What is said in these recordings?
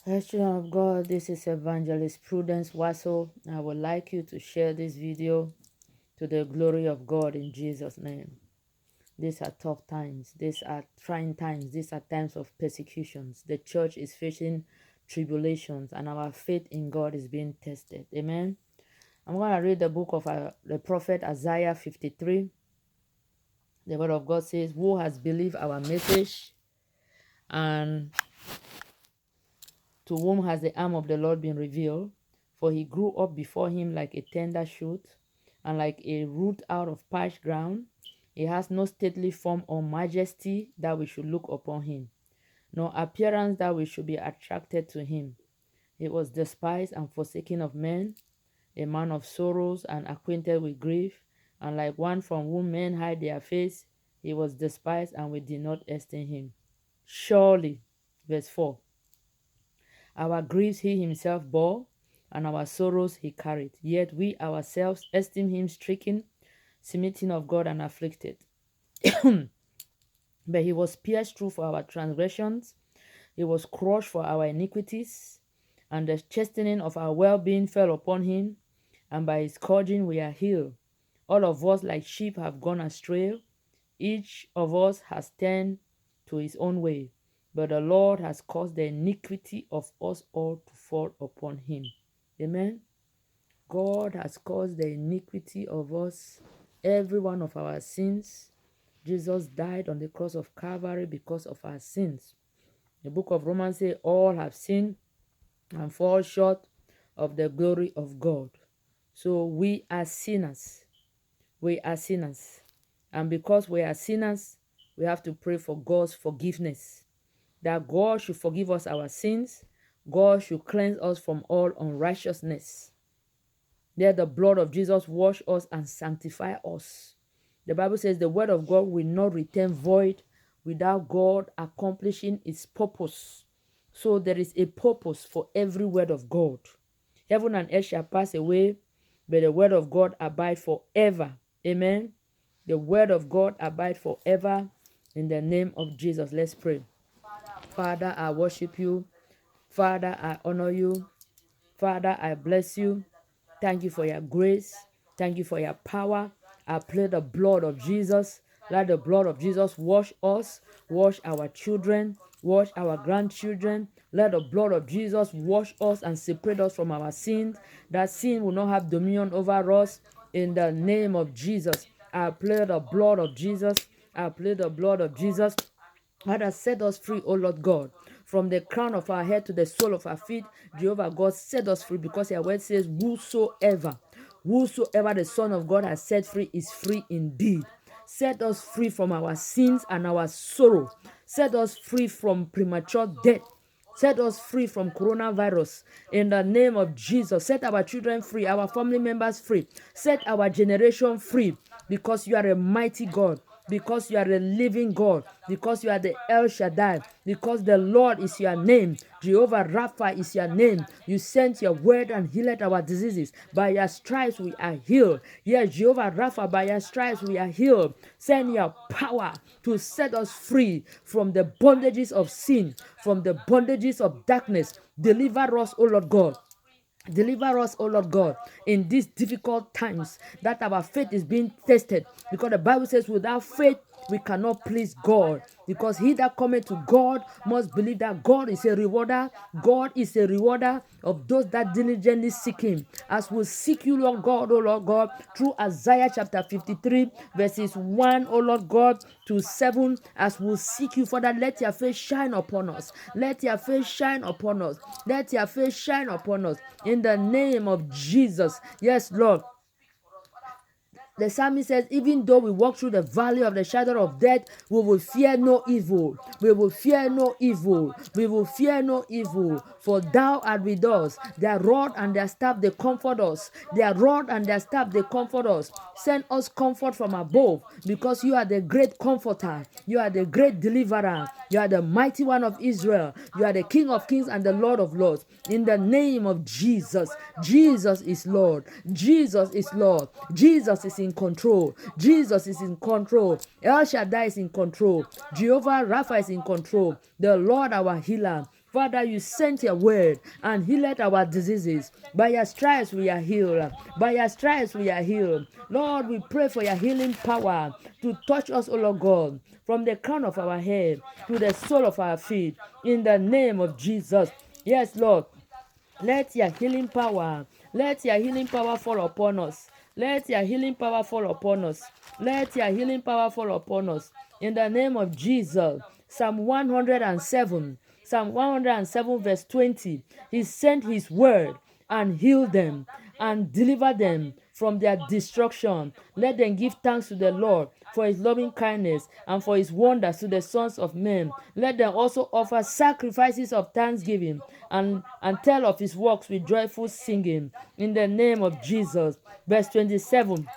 Children of God, this is Evangelist Prudence Wasso. I would like you to share this video to the glory of God in Jesus' name. These are tough times. These are trying times. These are times of persecutions. The church is facing tribulations and our faith in God is being tested. Amen. I'm going to read the book of the prophet Isaiah 53. The word of God says, "Who has believed our message, and to whom has the arm of the Lord been revealed? For he grew up before him like a tender shoot, and like a root out of parched ground. He has no stately form or majesty that we should look upon him, nor appearance that we should be attracted to him. He was despised and forsaken of men, a man of sorrows and acquainted with grief, and like one from whom men hide their face, he was despised, and we did not esteem him. Surely," verse 4, "our griefs he himself bore, and our sorrows he carried. Yet we ourselves esteem him stricken, smitten of God, and afflicted. But he was pierced through for our transgressions, he was crushed for our iniquities, and the chastening of our well-being fell upon him, and by his scourging we are healed. All of us like sheep have gone astray. Each of us has turned to his own way, but the Lord has caused the iniquity of us all to fall upon him." Amen. God has caused the iniquity of us, every one of our sins. Jesus died on the cross of Calvary because of our sins. The book of Romans says, "All have sinned and fall short of the glory of God." So we are sinners. We are sinners. And because we are sinners, we have to pray for God's forgiveness. That God should forgive us our sins. God should cleanse us from all unrighteousness. Let the blood of Jesus wash us and sanctify us. The Bible says the word of God will not return void without God accomplishing its purpose. So there is a purpose for every word of God. Heaven and earth shall pass away, but the word of God abide forever. Amen. The word of God abide forever. In the name of Jesus, let's pray. Father, I worship you. Father, I honor you. Father, I bless you. Thank you for your grace. Thank you for your power. I plead the blood of Jesus. Let the blood of Jesus wash us, wash our children, wash our grandchildren. Let the blood of Jesus wash us and separate us from our sins. That sin will not have dominion over us. In the name of Jesus, I plead the blood of Jesus. I plead the blood of Jesus. Father, set us free, O Lord God, from the crown of our head to the sole of our feet. Jehovah God, set us free, because your word says, whosoever the Son of God has set free is free indeed. Set us free from our sins and our sorrow. Set us free from premature death. Set us free from coronavirus in the name of Jesus. Set our children free, our family members free. Set our generation free, because you are a mighty God, because you are a living God, because you are the El Shaddai, because the Lord is your name. Jehovah Rapha is your name. You sent your word and healed our diseases. By your stripes we are healed. Yes, Jehovah Rapha, by your stripes we are healed. Send your power to set us free from the bondages of sin, from the bondages of darkness. Deliver us, O Lord God. Deliver us, O Lord God, in these difficult times that our faith is being tested. Because the Bible says, without faith, we cannot please God. Because he that cometh to God must believe that God is a rewarder. God is a rewarder of those that diligently seek him. As we seek you, Lord God, O Lord God, through Isaiah chapter 53, verses 1, O Lord God, to 7, as we seek you, Father, let your face shine upon us. Let your face shine upon us. Let your face shine upon us. In the name of Jesus. Yes, Lord. The psalmist says, even though we walk through the valley of the shadow of death, we will fear no evil. We will fear no evil. We will fear no evil. For thou art with us. Their rod and their staff, they comfort us. Their rod and their staff, they comfort us. Send us comfort from above, because you are the great comforter. You are the great deliverer. You are the mighty one of Israel. You are the King of kings and the Lord of lords. In the name of Jesus. Jesus is Lord. Jesus is Lord. Jesus is in control. Jesus is in control. El Shaddai is in control. Jehovah Rapha is in control. The Lord our healer. Father, you sent your word and healed our diseases. By your stripes we are healed. By your stripes we are healed. Lord, we pray for your healing power to touch us, O Lord God, from the crown of our head to the sole of our feet. In the name of Jesus. Yes, Lord. Let your healing power, let your healing power fall upon us. Let your healing power fall upon us. Let your healing power fall upon us. In the name of Jesus. Psalm 107, Psalm 107 verse 20. He sent his word and healed them and delivered them from their destruction. Let them give thanks to the Lord for his loving kindness and for his wonders to the sons of men. Let them also offer sacrifices of thanksgiving and tell of his works with joyful singing. In the name of Jesus. Verse 27.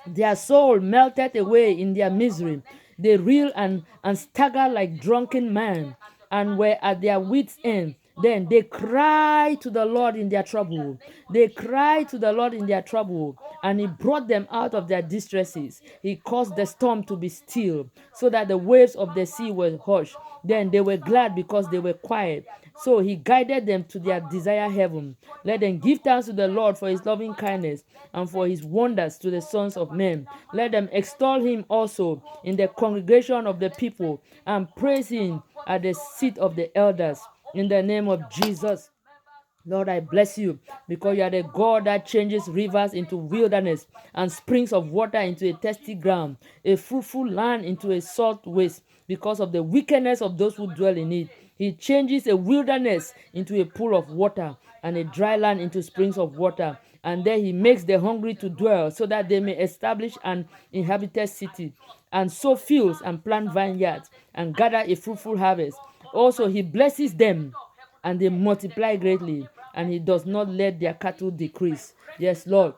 Their soul melted away in their misery. They reel and stagger like drunken men and were at their wits' end. Then they cried to the Lord in their trouble. They cried to the Lord in their trouble, and he brought them out of their distresses. He caused the storm to be still, so that the waves of the sea were hushed. Then they were glad because they were quiet. So he guided them to their desired heaven. Let them give thanks to the Lord for his loving kindness and for his wonders to the sons of men. Let them extol him also in the congregation of the people and praise him at the seat of the elders. In the name of Jesus. Lord, I bless you because you are the God that changes rivers into wilderness and springs of water into a thirsty ground, a fruitful land into a salt waste because of the wickedness of those who dwell in it. He changes a wilderness into a pool of water and a dry land into springs of water. And there he makes the hungry to dwell so that they may establish an inhabited city and sow fields and plant vineyards and gather a fruitful harvest. Also, he blesses them and they multiply greatly, and he does not let their cattle decrease. Yes, Lord.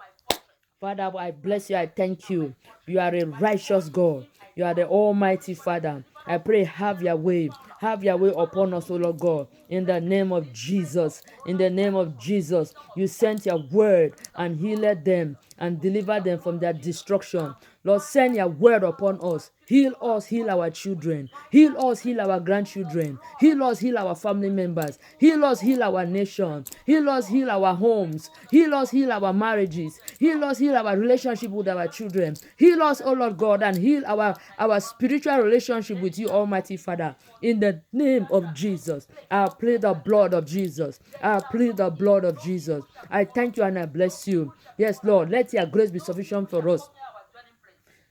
Father, I bless you. I thank you. You are a righteous God. You are the Almighty Father. I pray, have your way. Have your way upon us, O Lord God. In the name of Jesus. In the name of Jesus. You sent your word and healed them and delivered them from their destruction. Lord, send your word upon us. Heal us, heal our children. Heal us, heal our grandchildren. Heal us, heal our family members. Heal us, heal our nation. Heal us, heal our homes. Heal us, heal our marriages. Heal us, heal our relationship with our children. Heal us, O Lord God, and heal our spiritual relationship with you, Almighty Father. In the name of Jesus, I plead the blood of Jesus. I plead the blood of Jesus. I thank you and I bless you. Yes, Lord, let your grace be sufficient for us.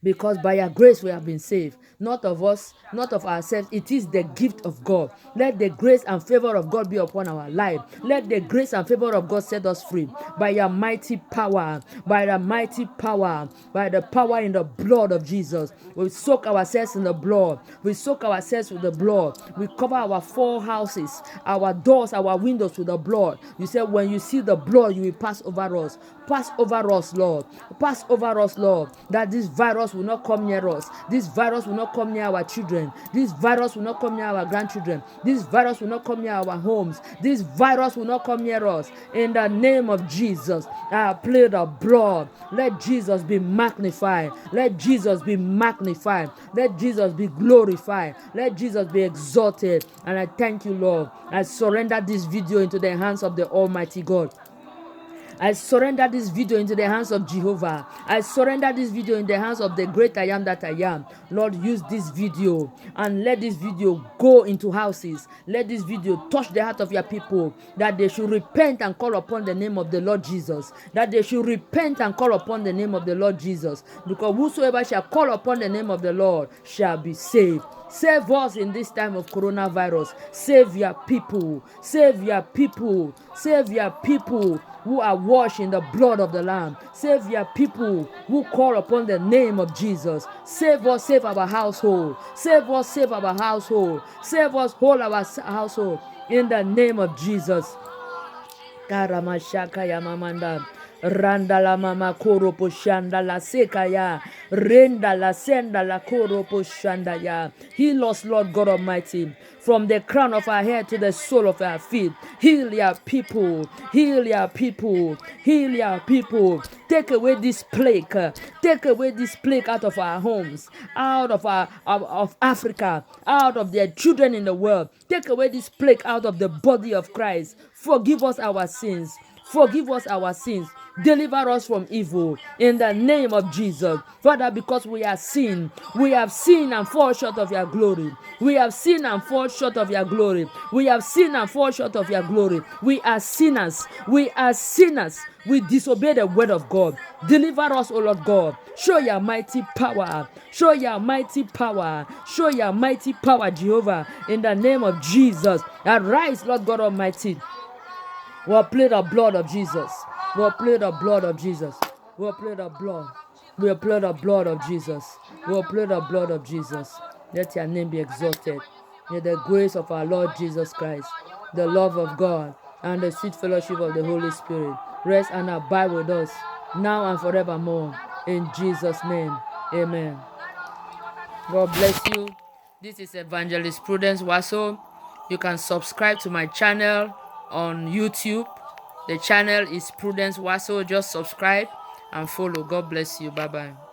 Because by your grace we have been saved, not of us, not of ourselves. It is the gift of God. Let the grace and favor of God be upon our life. Let the grace and favor of God set us free by your mighty power, by the mighty power, by the power in the blood of Jesus. We soak ourselves in the blood. We soak ourselves with the blood. We cover our four houses, our doors, our windows with the blood. You said when you see the blood, you will pass over us. Pass over us, Lord. Pass over us, Lord, that this virus will not come near us. This virus will not come near our children. This virus will not come near our grandchildren. This virus will not come near our homes. This virus will not come near us. In the name of Jesus, I plead the blood. Let Jesus be magnified. Let Jesus be magnified. Let Jesus be glorified. Let Jesus be exalted. And I thank you, Lord. I surrender this video into the hands of the Almighty God. I surrender this video into the hands of Jehovah. I surrender this video in the hands of the great I am that I am. Lord, use this video and let this video go into houses. Let this video touch the heart of your people, that they should repent and call upon the name of the Lord Jesus. That they should repent and call upon the name of the Lord Jesus. Because whosoever shall call upon the name of the Lord shall be saved. Save us in this time of coronavirus. Save your people. Save your people. Save your people who are washed in the blood of the Lamb. Save your people who call upon the name of Jesus. Save us, save our household. Save us, save our household. Save us, whole our household. In the name of Jesus. Karamashaka Yamamanda. Randa la mama koro poshanda la sekaya. Renda la senda la koro poshanda ya. Heal us, Lord God Almighty, from the crown of our head to the sole of our feet. Heal your people. Heal your people. Heal your people. Take away this plague. Take away this plague out of our homes, out of of Africa, out of their children in the world. Take away this plague out of the body of Christ. Forgive us our sins. Forgive us our sins. Deliver us from evil in the name of Jesus. Father, because we have sinned and fall short of your glory. We have sinned and fall short of your glory. We have sinned and fall short of your glory. We are sinners. We are sinners. We disobey the word of God. Deliver us, O Lord God. Show your mighty power. Show your mighty power. Show your mighty power, Jehovah, in the name of Jesus. Arise, Lord God Almighty. We'll play the blood of Jesus. We'll play the blood of Jesus. We'll play the blood. We'll play the blood of Jesus. We'll play the blood of Jesus. Let your name be exalted. May the grace of our Lord Jesus Christ, the love of God, and the sweet fellowship of the Holy Spirit rest and abide with us now and forevermore. In Jesus' name, amen. God bless you. This is Evangelist Prudence Waso. You can subscribe to my channel on YouTube. The channel is Prudence Waso. Just subscribe and follow. God bless you. Bye-bye.